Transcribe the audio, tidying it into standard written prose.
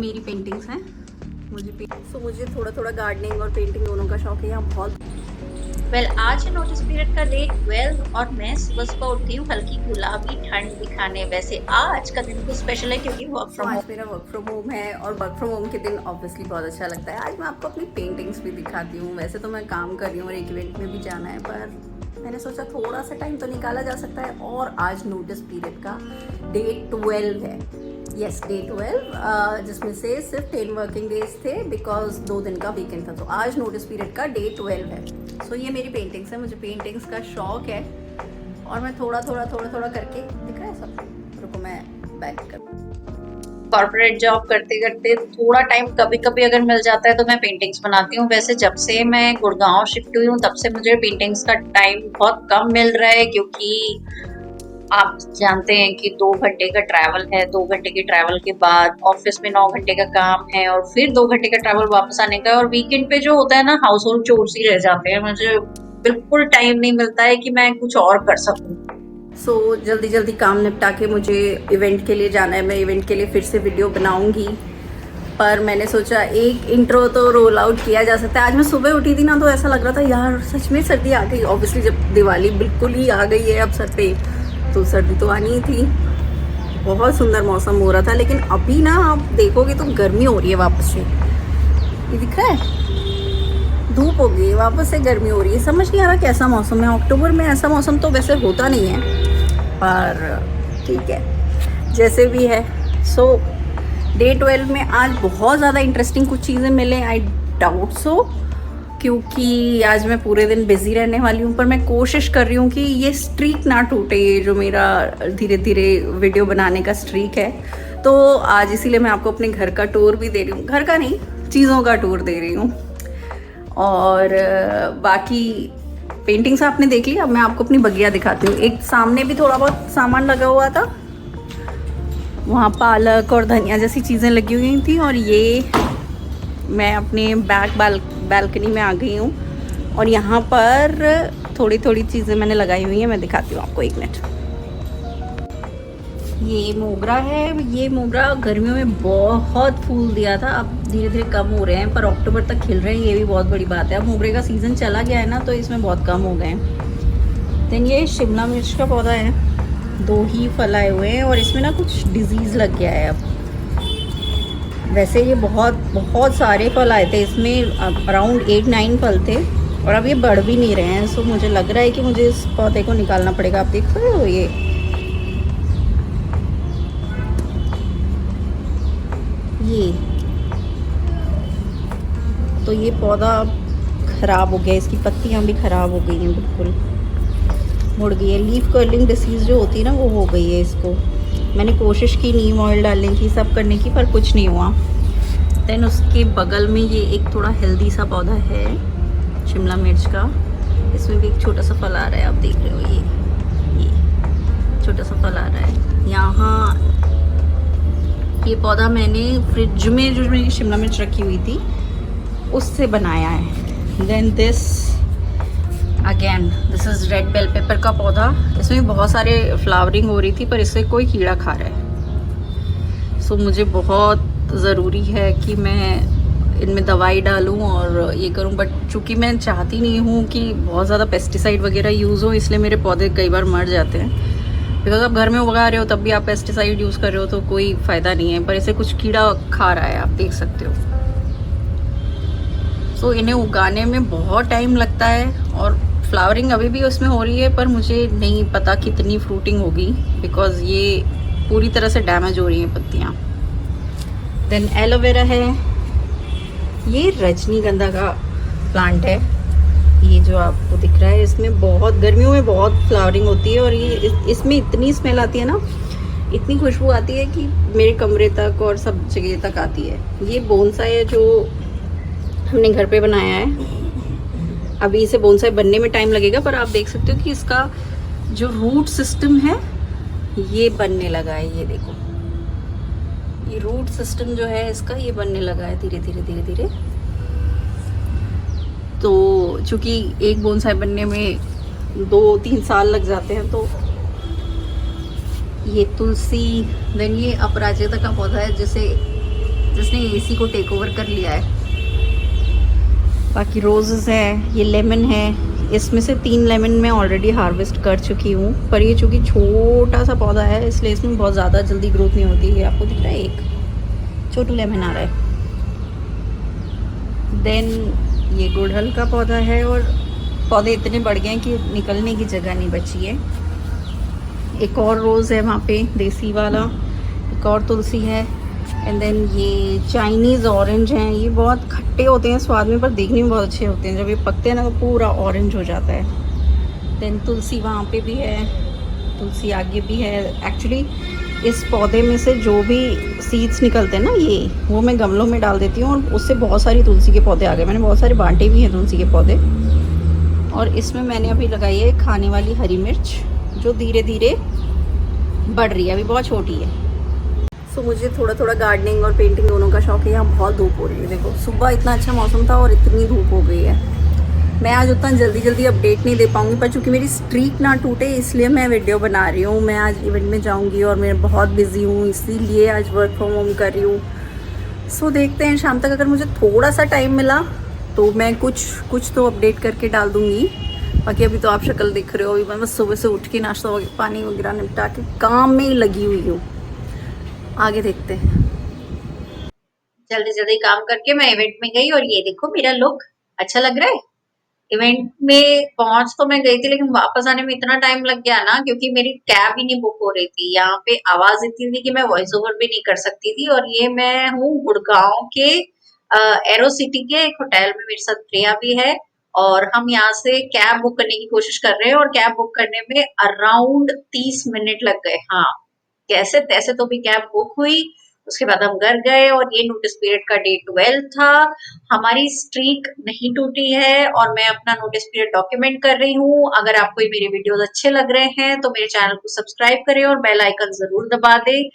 मेरी पेंटिंग्स हैं। मुझे थोड़ा थोड़ा गार्डनिंग और पेंटिंग दोनों का शौक है। यहाँ बहुत आज है नोटिस पीरियड का डे 12 और मैं सुबह सुबह उठती हूँ हल्की गुलाबी ठंड दिखाने। वैसे आज का दिन कुछ स्पेशल है क्योंकि वर्क फ्रॉम आज होम। मेरा वर्क फ्रॉम होम है और वर्क फ्रॉम होम के दिन ऑब्वियसली बहुत अच्छा लगता है। आज मैं आपको अपनी पेंटिंग्स भी दिखाती हूँ। वैसे तो मैं काम कर रही हूँ और एक इवेंट में भी जाना है, पर मैंने सोचा थोड़ा सा टाइम तो निकाला जा सकता है। और आज नोटिस पीरियड का डे 12 है। यस, डे 12, जिसमें से सिर्फ 10 वर्किंग डेज थे बिकॉज 2 दिन का वीकेंड था। तो आज नोटिस पीरियड का डे 12 है। सो ये मेरी पेंटिंग्स है। मुझे पेंटिंग्स का शौक है और मैं थोड़ा थोड़ा करके दिखा है सब। रुको मैं बैक कर। कॉर्पोरेट जॉब करते करते थोड़ा टाइम कभी कभी अगर मिल जाता है तो मैं पेंटिंग्स बनाती हूँ। वैसे जब से मैं गुड़गांव शिफ्ट हुई हूँ तब से मुझे पेंटिंग्स का टाइम बहुत कम मिल रहा है क्योंकि आप जानते हैं कि 2 घंटे का ट्रैवल है। 2 घंटे के ट्रैवल के बाद ऑफिस में 9 घंटे का काम है और फिर 2 घंटे का ट्रैवल वापस आने का। और वीकेंड पे जो होता है ना, हाउस होल्ड चोर्स ही रह जाते हैं। मुझे बिल्कुल टाइम नहीं मिलता है कि मैं कुछ और कर सकूं। सो जल्दी जल्दी काम निपटा के मुझे इवेंट के लिए जाना है। मैं इवेंट के लिए फिर से वीडियो बनाऊंगी, पर मैंने सोचा एक इंट्रो तो रोल आउट किया जा सकता है। आज मैं सुबह उठी थी ना, तो ऐसा लग रहा था यार सच में सर्दी आ गई। ऑब्वियसली जब दिवाली बिल्कुल ही आ गई है अब सर पे, तो सर्दी तो आनी ही थी। बहुत सुंदर मौसम हो रहा था, लेकिन अभी ना आप देखोगे तो गर्मी हो रही है वापस से। ये दिख रहा है, धूप हो गई, वापस से गर्मी हो रही है। समझ नहीं आ रहा कैसा मौसम है। अक्टूबर में ऐसा मौसम तो वैसे होता नहीं है, पर ठीक है जैसे भी है। सो डे 12 में आज बहुत ज़्यादा इंटरेस्टिंग कुछ चीज़ें मिले। आई डाउट सो, क्योंकि आज मैं पूरे दिन बिजी रहने वाली हूँ। पर मैं कोशिश कर रही हूँ कि ये स्ट्रीक ना टूटे, ये जो मेरा धीरे धीरे वीडियो बनाने का स्ट्रीक है। तो आज इसीलिए मैं आपको अपने घर का टूर भी दे रही हूँ। घर का नहीं, चीज़ों का टूर दे रही हूँ। और बाकी पेंटिंग्स आपने देख ली। अब मैं आपको अपनी बगिया दिखाती हूँ। एक सामने भी थोड़ा बहुत सामान लगा हुआ था, वहाँ पालक और धनिया जैसी चीज़ें लगी हुई थी। और ये मैं अपने बालकनी में आ गई हूँ और यहाँ पर थोड़ी थोड़ी चीज़ें मैंने लगाई हुई हैं। मैं दिखाती हूँ आपको, एक मिनट। ये मोगरा है। ये मोगरा गर्मियों में बहुत फूल दिया था, अब धीरे धीरे कम हो रहे हैं, पर अक्टूबर तक खिल रहे हैं। ये भी बहुत बड़ी बात है। अब मोगरे का सीज़न चला गया है ना, तो इसमें बहुत कम हो गए हैं। देन ये शिमला मिर्च का पौधा है, 2 ही फल आए हुए हैं और इसमें ना कुछ डिजीज़ लग गया है अब। वैसे ये बहुत सारे फल आए थे इसमें, अराउंड 8-9 फल थे और अब ये बढ़ भी नहीं रहे हैं। सो मुझे लग रहा है कि मुझे इस पौधे को निकालना पड़ेगा। आप देख रहे हो ये तो ये पौधा ख़राब हो गया, इसकी पत्तियां भी ख़राब हो गई हैं, बिल्कुल मुड़ गई है। लीफ कर्लिंग डिसीज़ जो होती है ना, वो हो गई है इसको। मैंने कोशिश की नीम ऑयल डालने की, सब करने की, पर कुछ नहीं हुआ। देन उसके बगल में ये एक थोड़ा हेल्दी सा पौधा है शिमला मिर्च का। इसमें भी एक छोटा सा फल आ रहा है, आप देख रहे हो। ये छोटा सा फल आ रहा है यहाँ। ये पौधा मैंने फ्रिज में जो मेरी शिमला मिर्च रखी हुई थी उससे बनाया है। Then this is red bell pepper का पौधा। इसमें भी बहुत सारे फ्लावरिंग हो रही थी, पर इससे कोई कीड़ा खा रहा है। सो मुझे बहुत ज़रूरी है कि मैं इनमें दवाई डालूं और ये करूं, बट चूँकि मैं चाहती नहीं हूं कि बहुत ज़्यादा पेस्टिसाइड वगैरह यूज़ हो, इसलिए मेरे पौधे कई बार मर जाते हैं। बिकॉज आप घर में उगा रहे हो तब भी आप पेस्टिसाइड यूज़ कर रहे हो तो कोई फ़ायदा नहीं है, पर इसे कुछ कीड़ा खा रहा है, आप देख सकते हो। सो इन्हें उगाने में बहुत टाइम लगता है और फ्लावरिंग अभी भी उसमें हो रही है, पर मुझे नहीं पता कितनी फ्रूटिंग होगी बिकॉज ये पूरी तरह से डैमेज हो रही हैं पत्तियाँ। देन एलोवेरा है। ये रजनीगंधा का प्लांट है, ये जो आपको दिख रहा है। इसमें बहुत गर्मियों में बहुत फ्लावरिंग होती है और ये इसमें इतनी स्मेल आती है ना, इतनी खुशबू आती है कि मेरे कमरे तक और सब जगह तक आती है। ये बोनसाई है जो हमने घर पे बनाया है। अभी इसे बोनसाई बनने में टाइम लगेगा, पर आप देख सकते हो कि इसका जो रूट सिस्टम है ये बनने लगा है। ये देखो, ये रूट सिस्टम जो है इसका, ये बनने लगा है धीरे धीरे। तो चूँकि एक बोनसाई बनने में 2-3 साल लग जाते हैं, तो ये तुलसी। देन ये अपराजिता का पौधा है जिसे जिसने एसी को टेक ओवर कर लिया है। बाकी रोजेस है, ये लेमन है, इसमें से 3 लेमन मैं ऑलरेडी हार्वेस्ट कर चुकी हूँ, पर ये चूँकि छोटा सा पौधा है इसलिए इसमें बहुत ज़्यादा जल्दी ग्रोथ नहीं होती है। आपको दिख रहा है एक छोटू लेमन आ रहा है। देन ये गुड़हल का पौधा है और पौधे इतने बढ़ गए हैं कि निकलने की जगह नहीं बची है। एक और रोज़ है वहाँ पे देसी वाला, एक और तुलसी है। एंड देन ये चाइनीज़ ऑरेंज हैं, ये बहुत खट्टे होते हैं स्वाद में पर देखने में बहुत अच्छे होते हैं। जब ये पकते हैं ना तो पूरा ऑरेंज हो जाता है। देन तुलसी वहाँ पे भी है, तुलसी आगे भी है। एक्चुअली इस पौधे में से जो भी सीड्स निकलते हैं ना ये, वो मैं गमलों में डाल देती हूँ और उससे बहुत सारी तुलसी के पौधे आ गए। मैंने बहुत सारे बांटे भी हैं तुलसी के पौधे। और इसमें मैंने अभी लगाई है खाने वाली हरी मिर्च, जो धीरे धीरे बढ़ रही है, अभी बहुत छोटी है। सो मुझे थोड़ा थोड़ा गार्डनिंग और पेंटिंग दोनों का शौक है। यहाँ बहुत धूप हो रही है, देखो सुबह इतना अच्छा मौसम था और इतनी धूप हो गई है। मैं आज उतना जल्दी जल्दी अपडेट नहीं दे पाऊँगी, पर चूँकि मेरी स्ट्रीक ना टूटे इसलिए मैं वीडियो बना रही हूँ। मैं आज इवेंट में जाऊँगी और मैं बहुत बिजी हूँ, इसीलिए आज वर्क फ्रॉम होम कर रही हूँ। सो देखते हैं शाम तक अगर मुझे थोड़ा सा टाइम मिला तो मैं कुछ तो अपडेट करके डाल दूँगी। बाकी अभी तो आप शक्ल देख रहे हो, अभी मैं बस सुबह से उठ के नाश्ता पानी वगैरह निपटा के काम में ही लगी हुई हूँ। आगे देखते हैं। जल्दी जल्दी काम करके मैं इवेंट में गई और ये देखो मेरा लुक अच्छा लग रहा है। इवेंट में पहुंच तो मैं गई थी लेकिन वापस आने में इतना टाइम लग गया ना, क्योंकि मेरी कैब ही नहीं बुक हो रही थी। यहाँ पे आवाज इतनी थी कि मैं वॉइस ओवर भी नहीं कर सकती थी। और ये मैं हूँ गुड़गांव के एरो सिटी के एक होटल में, मेरे साथ प्रिया भी है और हम यहाँ से कैब बुक करने की कोशिश कर रहे हैं और कैब बुक करने में अराउंड 30 मिनट लग गए। हाँ, कैसे तैसे तो भी कैब बुक हुई। उसके बाद हम घर गए और ये नोटिस पीरियड का डे 12 था। हमारी स्ट्रीक नहीं टूटी है और मैं अपना नोटिस पीरियड डॉक्यूमेंट कर रही हूँ। अगर आपको ये मेरे वीडियोस अच्छे लग रहे हैं तो मेरे चैनल को सब्सक्राइब करें और बेल आइकन जरूर दबा दें।